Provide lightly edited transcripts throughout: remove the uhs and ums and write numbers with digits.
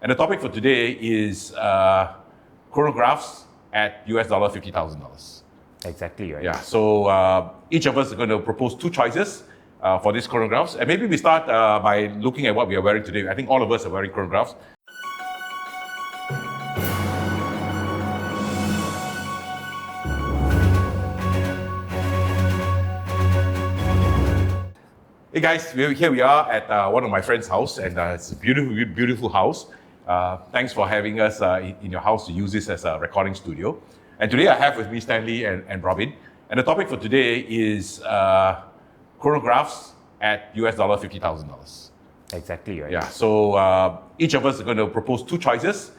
And the topic for today is chronographs at US $50,000. Exactly right. Yeah, so each of us are going to propose two choices for these chronographs. And maybe we start by looking at what we are wearing today. I think all of us are wearing chronographs. Hey guys, here we are at one of my friend's house, and it's a beautiful, beautiful house. Thanks for having us in your house to use this as a recording studio. And today I have with me Stanley and Robin. And the topic for today is chronographs at US $50,000. Exactly right. Yeah, so each of us are going to propose two choices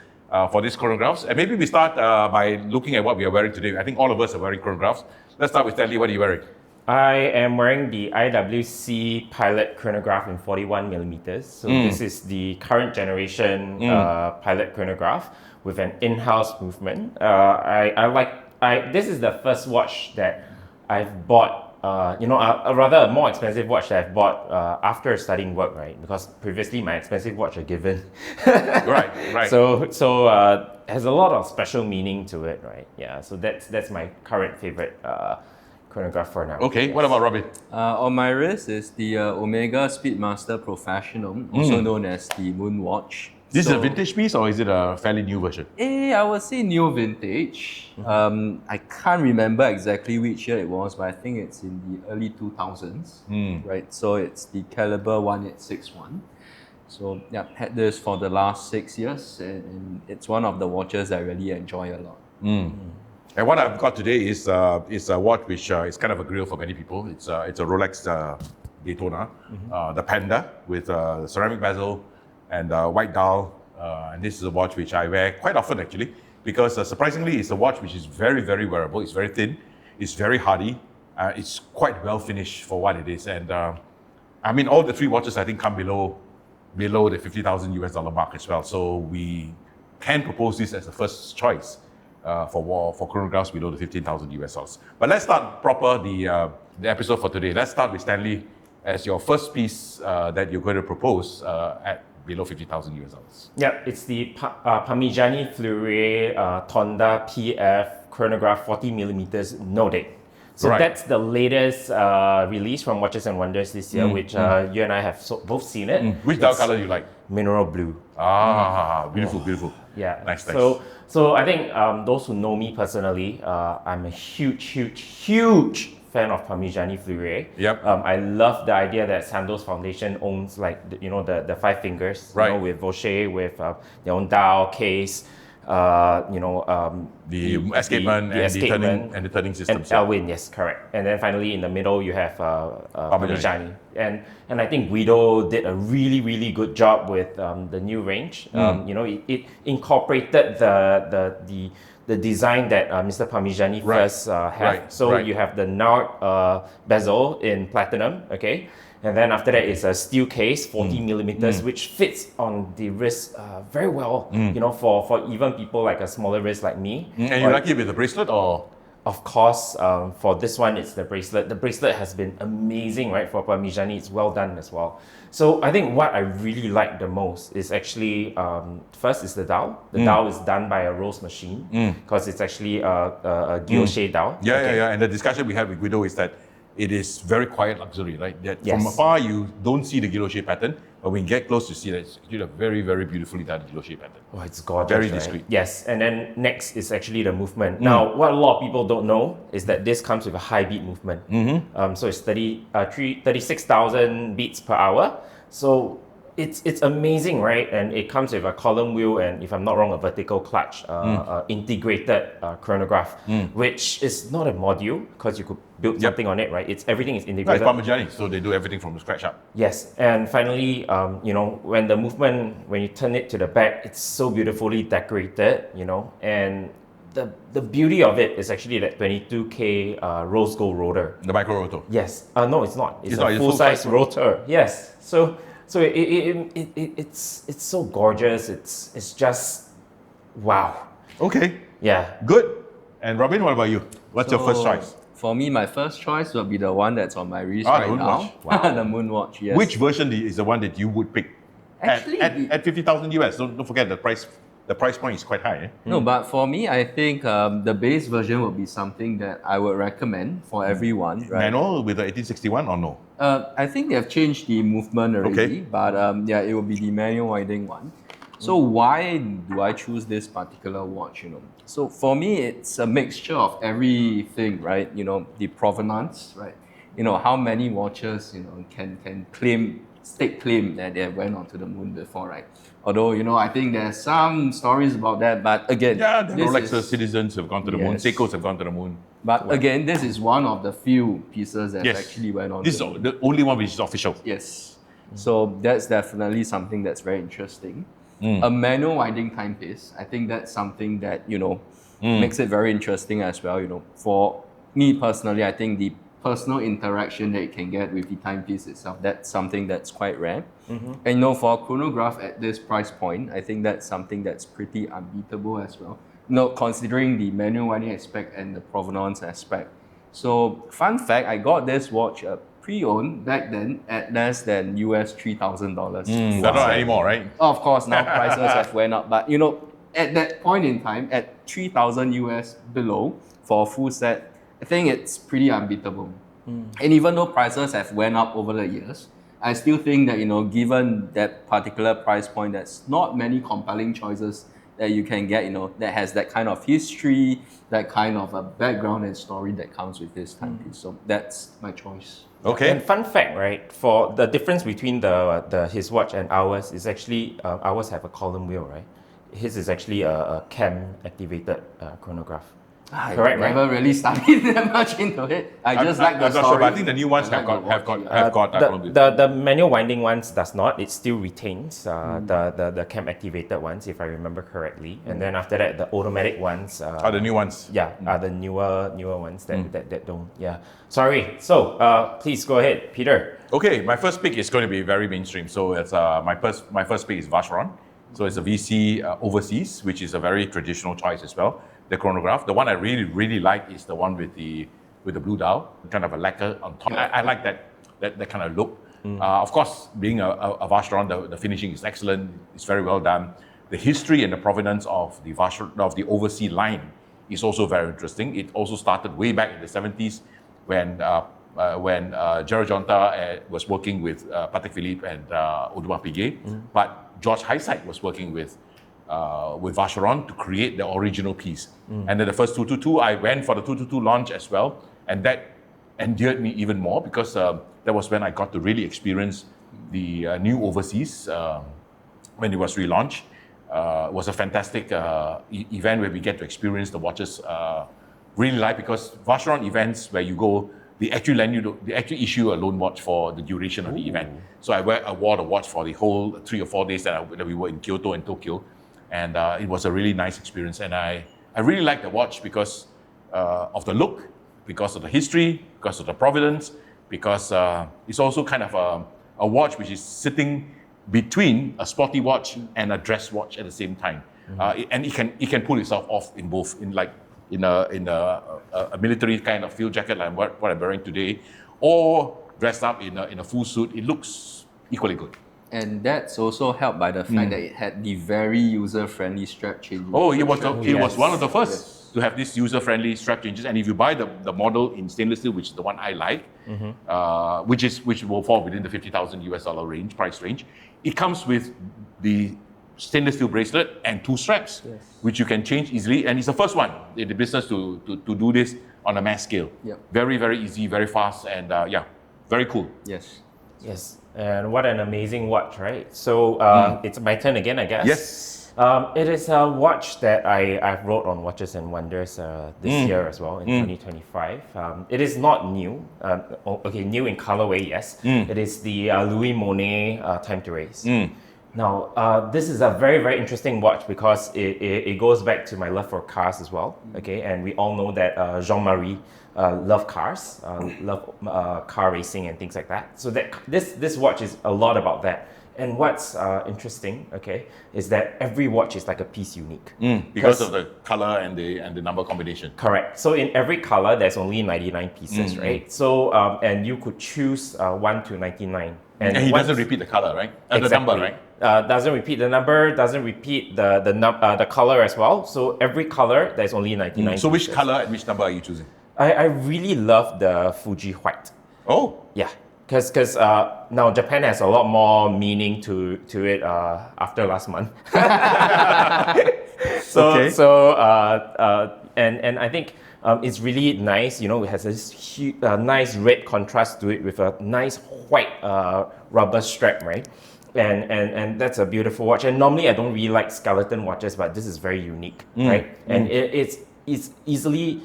for these chronographs. And maybe we start by looking at what we are wearing today. I think all of us are wearing chronographs. Let's start with Stanley. What are you wearing? I am wearing the IWC Pilot Chronograph in 41mm. So this is the current generation Pilot chronograph with an in-house movement. This is the first watch that I've bought, a more expensive watch that I've bought after studying work, right? Because previously my expensive watch are given. Right. So has a lot of special meaning to it, right? Yeah, so that's my current favorite chronograph for now. Okay, what about Robin? On my wrist is the Omega Speedmaster Professional, also known as the Moon Watch. This is a vintage piece or is it a fairly new version? I would say new vintage. I can't remember exactly which year it was, but I think it's in the early 2000s, right? So it's the caliber 1861. So yeah, had this for the last 6 years, and it's one of the watches I really enjoy a lot. And what I've got today is a watch which is kind of a grill for many people. It's a Rolex Daytona, the Panda with ceramic bezel and white dial. And this is a watch which I wear quite often actually, because surprisingly it's a watch which is very, very wearable. It's very thin, it's very hardy, it's quite well finished for what it is. And I mean, all the three watches I think come below the $50,000 US mark as well. So we can propose this as the first choice for chronographs below the $15,000 US. But let's start proper the episode for today. Let's start with Stanley as your first piece that you're going to propose at below $50,000 US. Yeah, it's the Parmigiani Fleury Tonda PF chronograph 40mm no date. So that's the latest release from Watches and Wonders this year, which you and I have both seen it. Which dial color do you like? Mineral blue. Beautiful. Yeah. Nice. So I think those who know me personally, I'm a huge fan of Parmigiani Fleury. Yep. I love the idea that Sandoz Foundation owns the five fingers, with Vaucher, with their own dial case, the escapement and the turning system. And Elwin, yes, correct. And then finally in the middle you have Parmigiani. And I think Guido did a really good job with the new range. It incorporated the design that Mr. Parmigiani first had. You have the Nard bezel in platinum, okay? And then after that is a steel case, 40mm, which fits on the wrist very well, for even people like a smaller wrist like me. And you like it with the bracelet or? Of course, for this one, it's the bracelet. The bracelet has been amazing, right? For Parmigiani, it's well done as well. So I think what I really like the most is actually, first is the dial. The dial is done by a Rose machine because it's actually a guilloche dial. Yeah. And the discussion we had with Guido is that it is very quiet luxury, right? That from afar, you don't see the guilloche pattern, but when you get close, you see that it's actually a very, very beautifully done guilloche pattern. Oh, it's gorgeous, very discreet. Yes, and then next is actually the movement. Now, what a lot of people don't know is that this comes with a high beat movement. So it's 36,000 beats per hour. So it's amazing, right? And it comes with a column wheel and, if I'm not wrong, a vertical clutch, integrated chronograph, which is not a module because you could build something on it, right? Everything is integrated. It's Parmigiani, so they do everything from scratch up. Yes, and finally, when the movement, when you turn it to the back, it's so beautifully decorated, and the beauty of it is actually that 22K rose gold rotor. The micro rotor. Yes. No, it's not. It's a full-size rotor. Yes. So it's so gorgeous. It's just wow. Okay. Yeah. Good. And Robin, what about you? What's your first choice? For me, my first choice would be the one that's on my wrist right now. Wow. The Moon Watch, yes. Which version is the one that you would pick? Actually, at 50,000 US. Don't forget the price. The price point is quite high. Eh? no, but for me, I think the base version would be something that I would recommend for everyone, right? Manual with the 1861 or no? I think they have changed the movement already, Okay. but yeah, it will be the manual winding one. So why do I choose this particular watch? So for me, it's a mixture of everything, right? The provenance, right? How many watches can stake claim that they went onto the moon before, right? Although I think there's some stories about that, but again, Yeah, the this Rolex is- citizens have gone to the moon. Yes. Seikos have gone to the moon. But again, this is one of the few pieces that Yes. actually went on. This to is the moon. the only one which is official. Yes. So that's definitely something that's very interesting. A manual winding timepiece, I think that's something that, makes it very interesting as well. For me personally, I think the personal interaction that you can get with the timepiece itself, that's something that's quite rare. And for a chronograph at this price point, I think that's something that's pretty unbeatable as well. Considering the manual winding aspect and the provenance aspect. So, fun fact, I got this watch pre-owned back then at less than US $3,000. They're not anymore, right? Of course, now prices have went up, but at that point in time, at 3,000 US below for a full set, I think it's pretty unbeatable. And even though prices have went up over the years, I still think that given that particular price point, there's not many compelling choices that you can get, that has that kind of history, that kind of a background and story that comes with this timepiece. So that's my choice. Okay. And fun fact, right? For the difference between his watch and ours is actually ours have a column wheel, right? His is actually a cam activated chronograph. I Correct, right? never really studied that much into it. I just like the I'm story. not sure, but I think the new ones I have like the got watch, The manual winding ones does not. It still retains the cam activated ones, if I remember correctly. And then after that, the automatic ones are the new ones. are the newer ones that don't. Yeah. Sorry. So please go ahead, Peter. Okay, my first pick is going to be very mainstream. So it's my first pick is Vacheron. So it's a VC overseas, which is a very traditional choice as well. The chronograph. The one I really like is the one with the blue dial, kind of a lacquer on top. I like that kind of look. Of course, being a Vacheron, the finishing is excellent. It's very well done. The history and the provenance of the Vacheron, of the overseas line is also very interesting. It also started way back in the 70s when Gerald Jonta was working with Patek Philippe and Audemars Piguet, but George Heisite was working with Vacheron to create the original piece. And then the first 222, I went for the 222 launch as well, and that endeared me even more because that was when I got to really experience the new overseas when it was relaunched. It was a fantastic event where we get to experience the watches really like, because Vacheron events where you go, they actually issue a loan watch for the duration of the event. So I wore the watch for the whole 3 or 4 days that we were in Kyoto and Tokyo. And it was a really nice experience. And I really like the watch because of the look, because of the history, because of the provenance, because it's also kind of a watch which is sitting between a sporty watch and a dress watch at the same time. And it can pull itself off in both, in a military kind of field jacket like what I'm wearing today, or dressed up in a full suit. It looks equally good. And that's also helped by the fact that it had the very user-friendly strap changes. Oh, it was one of the first to have this user-friendly strap changes. And if you buy the model in stainless steel, which is the one I like, which will fall within the $50,000 US price range, it comes with the stainless steel bracelet and 2 straps, which you can change easily. And it's the first one in the business to do this on a mass scale. Yep. Very, very easy, very fast, and very cool. Yes. Yes. And what an amazing watch, right? So it's my turn again, I guess. Yes. It is a watch that I've wrote on Watches and Wonders this year as well, in 2025. It is not new. New in colorway, yes. It is the Louis Monet Time to Race. Now, this is a very, very interesting watch because it goes back to my love for cars as well. Okay, and we all know that Jean-Marie love cars, love car racing and things like that. So that this watch is a lot about that. And what's interesting, okay, is that every watch is like a piece unique. Because of the color and the number combination. Correct. So in every color, there's only 99 pieces, right? So and you could choose 1 to 99 And he once- doesn't repeat the color, right? Exactly. The number, right? Doesn't repeat the number, doesn't repeat the color as well. So every color, there's only 99 So which pieces. color and which number are you choosing? I really love the Fuji white. Oh, Yeah, because now Japan has a lot more meaning to it after last month. Okay. And I think it's really nice. You know, it has this nice red contrast to it with a nice white rubber strap, right? And that's a beautiful watch. And normally I don't really like skeleton watches, but this is very unique, right? And it's easily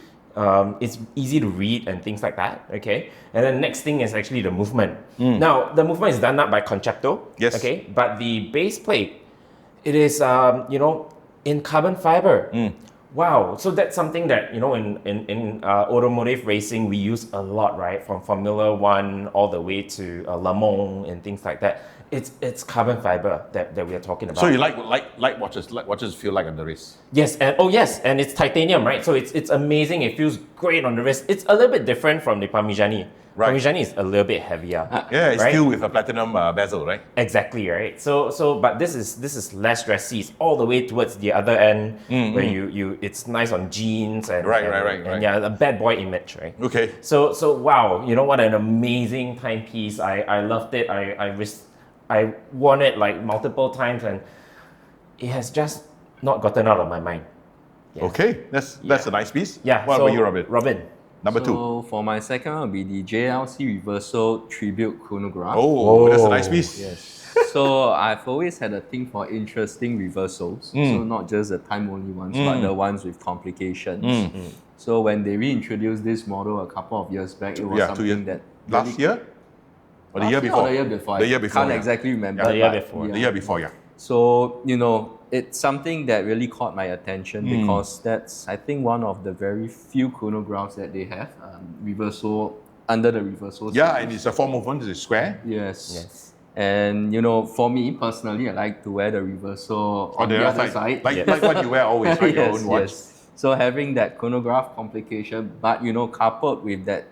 it's easy to read and things like that. Okay, and then next thing is actually the movement. Now the movement is done up by Concepto. Yes. Okay, but the base plate, it is in carbon fiber. Wow, so that's something that in automotive racing we use a lot, right? From Formula One all the way to Le Mans and things like that. It's carbon fiber that we are talking about. so you like watches? Like watches feel like on the wrist? Yes, and it's titanium, right? So it's amazing. It feels great on the wrist. It's a little bit different from the Parmigiani. Right. Parmigiani is a little bit heavier. Yeah, it's right? still with a platinum bezel, right? Exactly, right? So but this is less dressy. It's all the way towards the other end where you it's nice on jeans and Right. and yeah, a bad boy image, right? Okay. So wow, you know what an amazing timepiece. I loved it. I worn it like multiple times and it has just not gotten out of my mind. Yeah. Okay, that's a nice piece. Yeah. What so, about you, Robin? Robin. Number two. So for my second one will be the JLC Reversal Tribute Chronograph. Oh, that's a nice piece. Yes. So I've always had a thing for interesting reversals. So not just the time-only ones, but the ones with complications. So when they reintroduced this model a couple of years back, it was 2 something years. that Last year? Or the year Last before? Or the year before. The year before. Can't yeah. exactly remember. The year but before. The year before, yeah. So, it's something that really caught my attention because that's, I think, one of the very few chronographs that they have, reversal, under the reversal. Yeah, series. and it's a 4 movement, it's square. Yes. And, for me personally, I like to wear the reversal on the other side. Like what you wear always, right? Your own watch. Yes. So having that chronograph complication, but coupled with that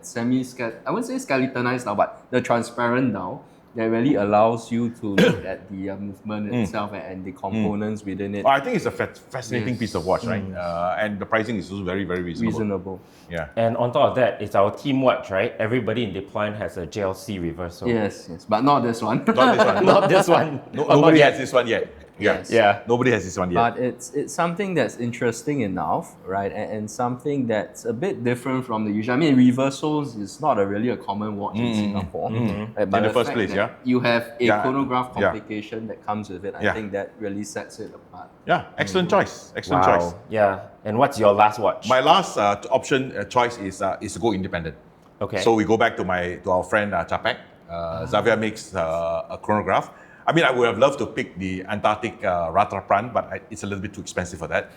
I wouldn't say skeletonized now, but the transparent dial that really allows you to look at the movement itself and the components within it. I think it's a fascinating Yes. piece of watch, right? And the pricing is also very, very reasonable. Reasonable. Yeah. And on top of that, it's our team watch, right? Everybody in Deployant has a JLC reversal. Yes, but not this one. Not this one. Not this one. Nobody has this one yet. Yes. Yeah. Nobody has this one yet. But it's something that's interesting enough, right? And something that's a bit different from the usual. I mean, reversals is not really a common watch in Singapore. Right? But In the first fact place, that yeah. You have a Yeah. chronograph Yeah. complication that comes with it. I Yeah. think that really sets it apart. Yeah, excellent choice. Excellent choice. Wow. Yeah. And what's your last watch? My last choice is to go independent. Okay. So we go back to our friend Chapek. Xavier makes a chronograph. I mean, I would have loved to pick the Antarctic Rattrapran, but it's a little bit too expensive for that.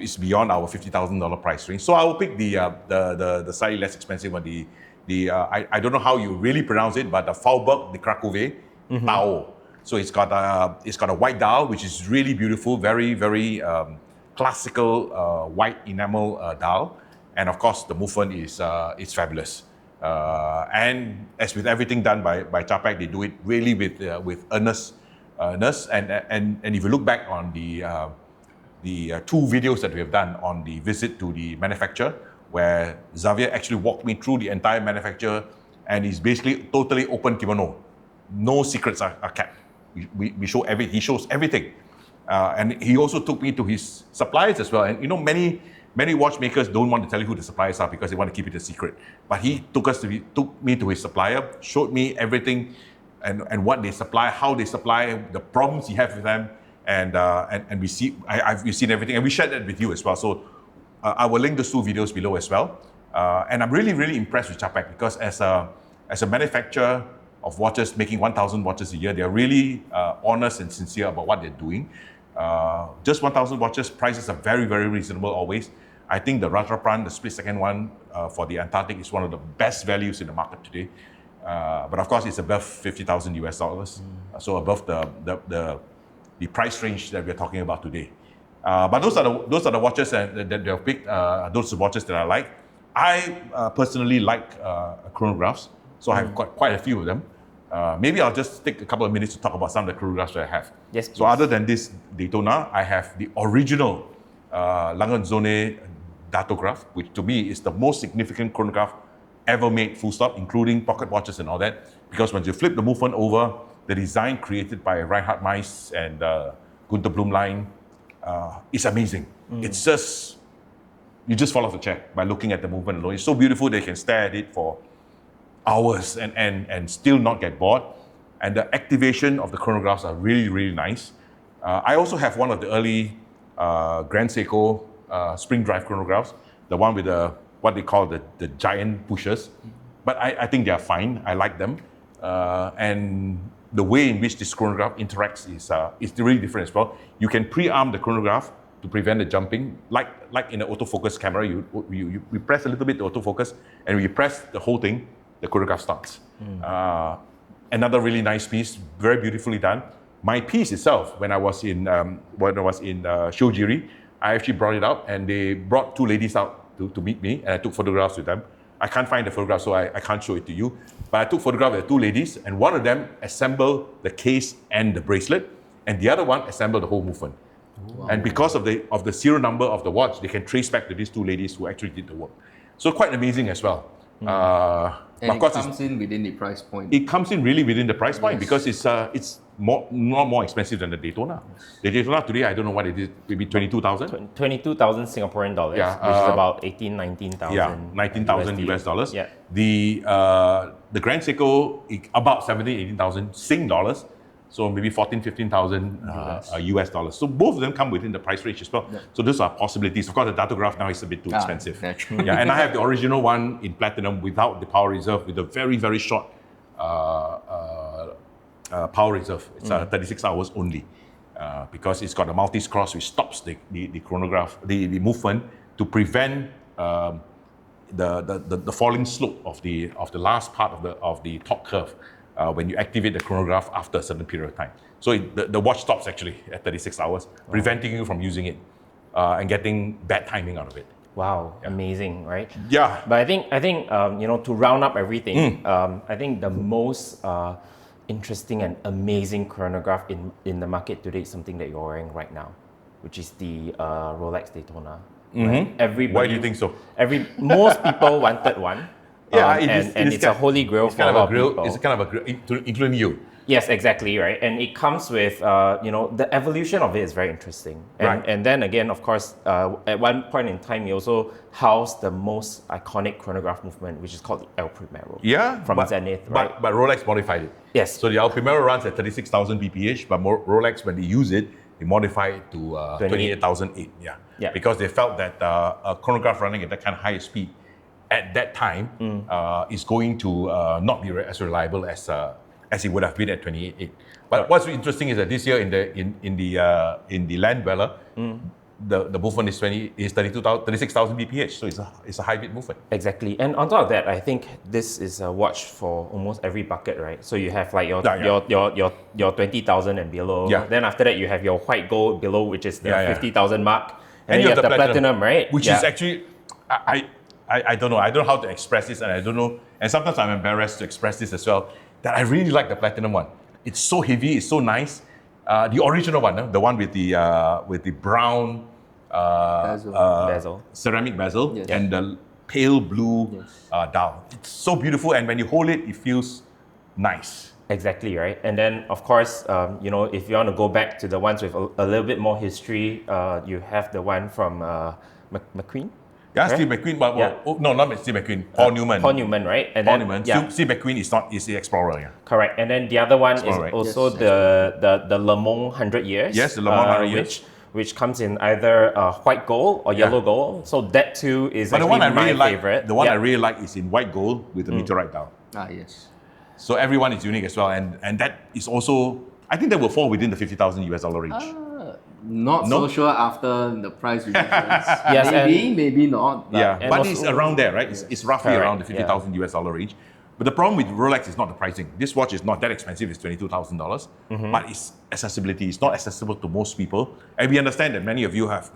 It's beyond our $50,000 price range. So I will pick the slightly less expensive one. I don't know how you really pronounce it, but the Faubourg de Cracovie Tao. So it's got a white dial, which is really beautiful, very very classical white enamel dial, and of course the movement is fabulous. And as with everything done by Chapek, they do it really with earnestness. And if you look back on the 2 videos that we have done on the visit to the manufacturer, where Xavier actually walked me through the entire manufacturer, and it's basically totally open kimono. No secrets are kept. We show he shows everything. And he also took me to his suppliers as well. And many watchmakers don't want to tell you who the suppliers are because they want to keep it a secret. But he took me to his supplier, showed me everything and what they supply, how they supply, the problems he has with them, and we've seen everything, and we shared that with you as well. So I will link those 2 videos below as well. And I'm really, really impressed with Chapek because as a manufacturer of watches, making 1,000 watches a year, they're really honest and sincere about what they're doing. Just 1,000 watches, prices are very, very reasonable always. I think the Rattrapran, the split-second one for the Antarctic, is one of the best values in the market today. But of course, it's above $50,000 US, so above the price range that we're talking about today. But those are the watches that they have picked. Those are watches that I like. I personally like chronographs, so I have got quite a few of them. Maybe I'll just take a couple of minutes to talk about some of the chronographs that I have. Yes, So please. other than this Daytona, I have the original Langanzone datograph, which to me is the most significant chronograph ever made, full stop, including pocket watches and all that. Because when you flip the movement over, the design created by Reinhard Meiss and Gunther Blumlein is amazing. It's just, you just fall off the chair by looking at the movement alone. It's so beautiful they can stare at it for hours and still not get bored. And the activation of the chronographs are really, really nice. I also have one of the early Grand Seiko spring drive chronographs, the one with what they call the giant pushers. But I think they are fine. I like them. And the way in which this chronograph interacts is really different as well. You can pre-arm the chronograph to prevent the jumping. Like in an autofocus camera, you press a little bit the autofocus, and when you press the whole thing, the chronograph starts. Another really nice piece, very beautifully done. My piece itself, when I was in Shojiri, I actually brought it out, and they brought two ladies out to meet me, and I took photographs with them. I can't find the photograph, so I can't show it to you. But I took photographs with two ladies, and one of them assembled the case and the bracelet, and the other one assembled the whole movement. Wow. And because of the serial number of the watch, they can trace back to these two ladies who actually did the work. So quite amazing as well. And of course, it comes in within the price point. It comes in really within the price point because it's not more expensive than the Daytona. The Daytona today, I don't know what it is, maybe 22,000? 22,000 Singaporean dollars, Yeah, which is about 19,000. Yeah, 19,000 US dollars. Yeah. The Grand Seiko, about 17,000, 18,000 Sing dollars. So maybe 14,000, 15,000 US dollars. So both of them come within the price range as well. Yeah. So those are possibilities. Of course, the datograph now is a bit too expensive. Naturally. Yeah, and I have the original one in platinum without the power reserve, with a very, very short power reserve. It's 36 hours only, because it's got a Maltese cross which stops the chronograph, the movement, to prevent the falling slope of the last part of the top curve. When you activate the chronograph after a certain period of time. So the watch stops actually at 36 hours, preventing you from using it and getting bad timing out of it. Wow, amazing, right? Yeah. But I think to round up everything, I think the most interesting and amazing chronograph in the market today is something that you're wearing right now, which is the Rolex Daytona. Right? Everybody, why do you think so? Most people wanted one. Yeah, it's a holy grail for a lot of people. It's kind of a grail, including you. Yes, exactly, right. And it comes with, the evolution of it is very interesting. And, Right. And then again, of course, at one point in time, you also housed the most iconic chronograph movement, which is called the El Primero. Yeah, From Zenith, right? But Rolex modified it. Yes. So the El Primero runs at 36,000 BPH, but Rolex, when they use it, they modify it to 28,008. Yeah. Because they felt that a chronograph running at that kind of high speed at that time is going to not be as reliable as it would have been at 28.8. But what's interesting is that this year in the Land Dweller, the movement is 36,000 BPH, so it's a high bit movement. Exactly. And on top of that, I think this is a watch for almost every bucket, right? So you have like your 20,000 and below. Yeah. Then after that, you have your white gold below, which is the 50,000 mark. And then you you have the platinum, right? Which is actually, I don't know. I don't know how to express this, and I don't know. And sometimes I'm embarrassed to express this as well. That I really like the platinum one. It's so heavy. It's so nice. The original one, the one with the brown bezel, ceramic bezel, Yes. and the pale blue dial. It's so beautiful, and when you hold it, it feels nice. Exactly, right? And then, of course, if you want to go back to the ones with a little bit more history, you have the one from McQueen. Yeah, right? Steve McQueen, but no, not Steve McQueen. Paul Newman. Paul Newman, right? And Paul then, Newman. Steve McQueen is the Explorer. Yeah. Correct. And then the other one is Right. also the Le Mans 100 Years. Yes, the Le Mans 100 Years. Which comes in either white gold or yellow gold. So that too is But the actually one I my really like, favorite. the one I really like is in white gold with the meteorite dial. Yes. So everyone is unique as well, and that is also, I think that will fall within the 50,000 US dollar range. Not No? so sure after the price reductions. Yes, maybe not. Yeah, and but also- it's around there, right? It's roughly Correct, around the 50,000 US dollar range. But the problem with Rolex is not the pricing. This watch is not that expensive. It's $22,000, but it's accessibility. It's not accessible to most people, and we understand that many of you have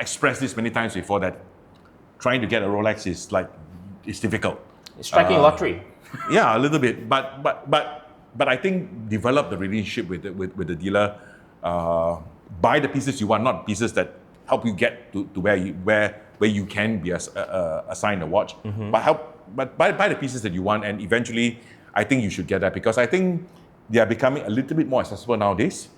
expressed this many times before, that trying to get a Rolex is difficult. striking lottery. Yeah, a little bit, but I think develop the relationship with the dealer. Buy the pieces you want, not pieces that help you get to where you can be assigned a watch. But buy the pieces that you want, and eventually, I think you should get that, because I think they are becoming a little bit more accessible nowadays.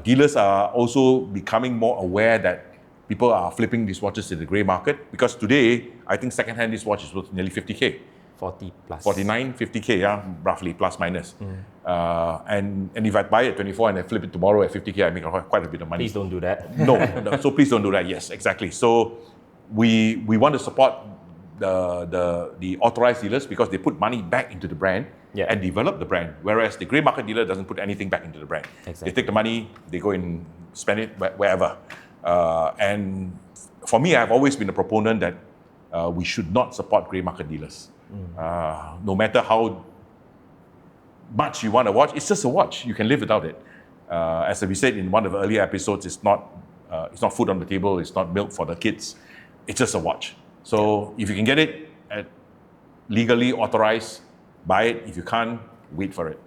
Dealers are also becoming more aware that people are flipping these watches to the grey market, because today, I think second-hand this watch is worth nearly 50k. 40 plus. 49, 50k, yeah, roughly, plus minus. And if I buy it at 24 and I flip it tomorrow at 50k, I make quite a bit of money. Please don't do that. No, so please don't do that. Yes, exactly. So we want to support the authorized dealers, because they put money back into the brand and develop the brand, whereas the grey market dealer doesn't put anything back into the brand. Exactly. They take the money, they go and spend it wherever. And for me, I've always been a proponent that we should not support grey market dealers. No matter how much you want a watch, it's just a watch. You can live without it. As we said in one of the earlier episodes, it's not food on the table, it's not milk for the kids. It's just a watch. So if you can get it at legally authorized, buy it. If you can't, wait for it.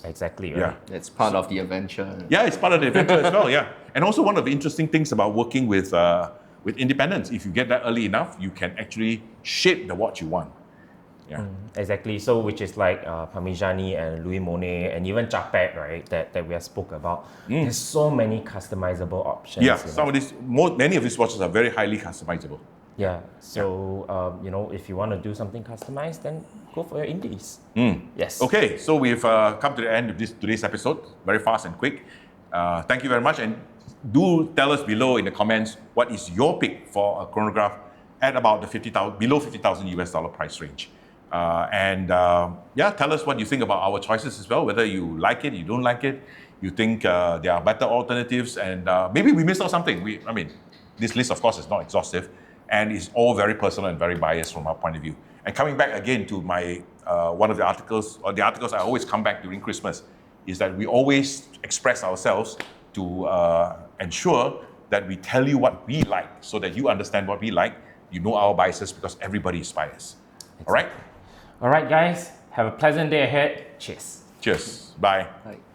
Exactly. Right? Yeah. It's part of the adventure. Yeah, it's part of the adventure as well. Yeah, and also one of the interesting things about working with independents, if you get that early enough, you can actually shape the watch you want. Yeah. Exactly. So, which is like Parmigiani and Louis Monet and even Japet, right? That we have spoke about. There's so many customizable options. Yeah, many of these watches are very highly customizable. Yeah. So, if you want to do something customized, then go for your indies. Yes. Okay, so we've come to the end of today's episode. Very fast and quick. Thank you very much, and do tell us below in the comments what is your pick for a chronograph at about the below $50,000 US price range. Tell us what you think about our choices as well, whether you like it, you don't like it, you think there are better alternatives, and maybe we missed out something. This list, of course, is not exhaustive, and it's all very personal and very biased from our point of view. And coming back again to my one of the articles, or the articles I always come back during Christmas, is that we always express ourselves to ensure that we tell you what we like, so that you understand what we like, you know our biases, because everybody is biased. Exactly. All right? All right, guys. Have a pleasant day ahead. Cheers. Cheers. Bye. Right.